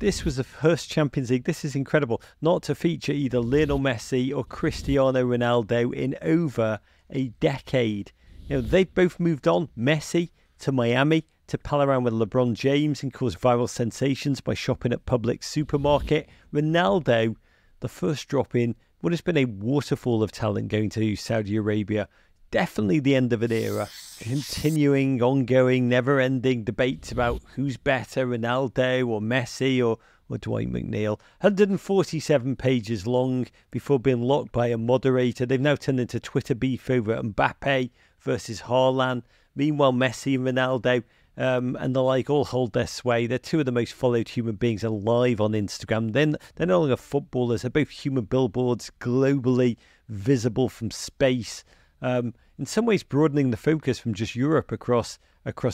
this was the first Champions League. This is incredible. Not to feature either Lionel Messi or Cristiano Ronaldo in over a decade. They've both moved on. Messi to Miami to pal around with LeBron James and cause viral sensations by shopping at Publix supermarket. Ronaldo, the first drop in what has been a waterfall of talent going to Saudi Arabia. Definitely the end of an era. Continuing, ongoing, never-ending debates about who's better, Ronaldo or Messi or Dwight McNeil. 147 pages long before being locked by a moderator. They've now turned into Twitter beef over Mbappe versus Haaland. Meanwhile, Messi and Ronaldo and the like all hold their sway. They're two of the most followed human beings alive on Instagram. They're no longer footballers. They're both human billboards, globally visible from space. In some ways broadening the focus from just Europe across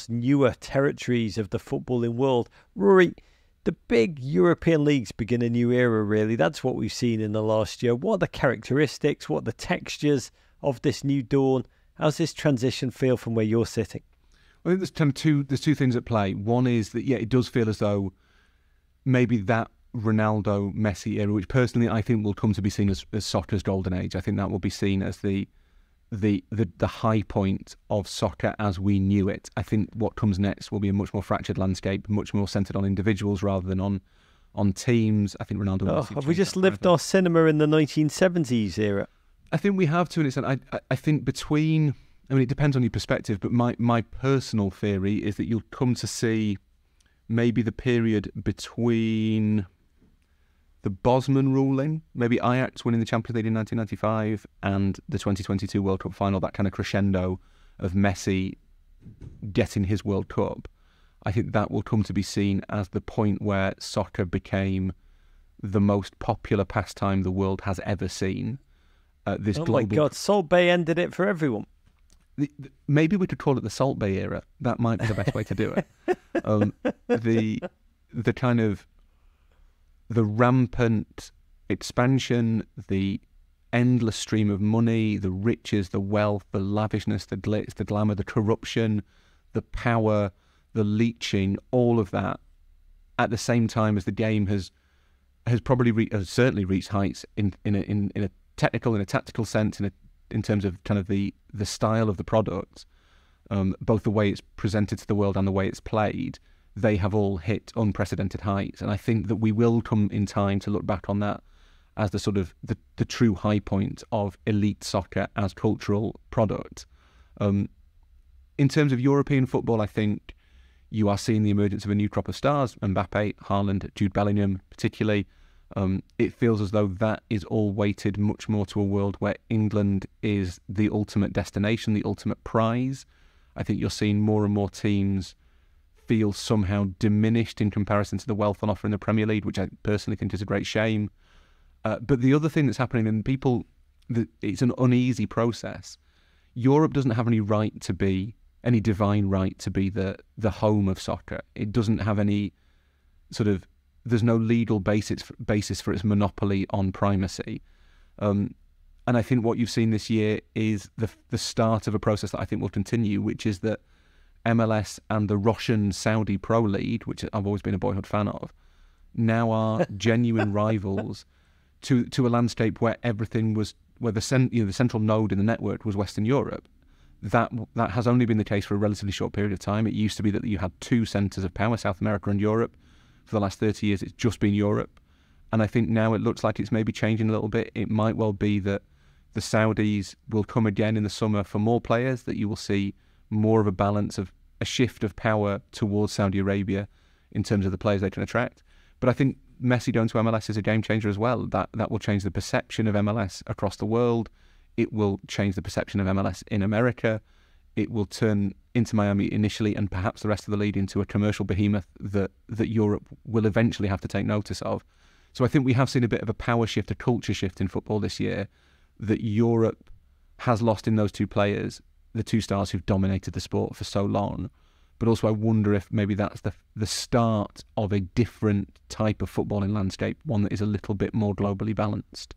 newer territories of the footballing world. Rory, the big European leagues begin a new era, really. That's what we've seen in the last year. What are the characteristics, what are the textures of this new dawn? How's this transition feel from where you're sitting? I think there's two things at play. One is that, it does feel as though maybe that Ronaldo, Messi era, which personally I think will come to be seen as soccer's golden age. I think that will be seen as the high point of soccer as we knew it. I think what comes next will be a much more fractured landscape, much more centred on individuals rather than on teams. I think Ronaldo... have we just lived our cinema in the 1970s era? I think we have to an extent. I think between... it depends on your perspective, but my personal theory is that you'll come to see maybe the period between the Bosman ruling, maybe Ajax winning the Champions League in 1995 and the 2022 World Cup final, that kind of crescendo of Messi getting his World Cup. I think that will come to be seen as the point where soccer became the most popular pastime the world has ever seen. My God, Salt Bay ended it for everyone. Maybe we could call it the Salt Bay era. That might be the best way to do it. The kind of the rampant expansion, the endless stream of money, the riches, the wealth, the lavishness, the glitz, the glamour, the corruption, the power, the leeching, all of that at the same time as the game has certainly reached heights in a technical, in a tactical sense, in terms of kind of the style of the product, both the way it's presented to the world and the way it's played. They have all hit unprecedented heights, and I think that we will come in time to look back on that as the sort of the true high point of elite soccer as cultural product. In terms of European football, I think you are seeing the emergence of a new crop of stars: Mbappe, Haaland, Jude Bellingham, particularly. It feels as though that is all weighted much more to a world where England is the ultimate destination, the ultimate prize. I think you're seeing more and more teams feel somehow diminished in comparison to the wealth on offer in the Premier League, which I personally think is a great shame. But the other thing that's happening, and it's an uneasy process. Europe doesn't have any divine right to be the home of soccer. It doesn't have any there's no legal basis for its monopoly on primacy. And I think what you've seen this year is the start of a process that I think will continue, which is that MLS and the Russian Saudi Pro League, which I've always been a boyhood fan of, now are genuine rivals to a landscape where the central node in the network was Western Europe. That has only been the case for a relatively short period of time. It used to be that you had two centres of power, South America and Europe. For the last 30 years, it's just been Europe. And I think now it looks like it's maybe changing a little bit. It might well be that the Saudis will come again in the summer for more players, that you will see more of a balance of a shift of power towards Saudi Arabia in terms of the players they can attract. But I think Messi going to MLS is a game changer as well. That will change the perception of MLS across the world. It will change the perception of MLS in America. It will turn Inter Miami initially, and perhaps the rest of the league, into a commercial behemoth that Europe will eventually have to take notice of. So I think we have seen a bit of a power shift, a culture shift in football this year, that Europe has lost in those two players, the two stars who've dominated the sport for so long. But also I wonder if maybe that's the start of a different type of footballing landscape, one that is a little bit more globally balanced.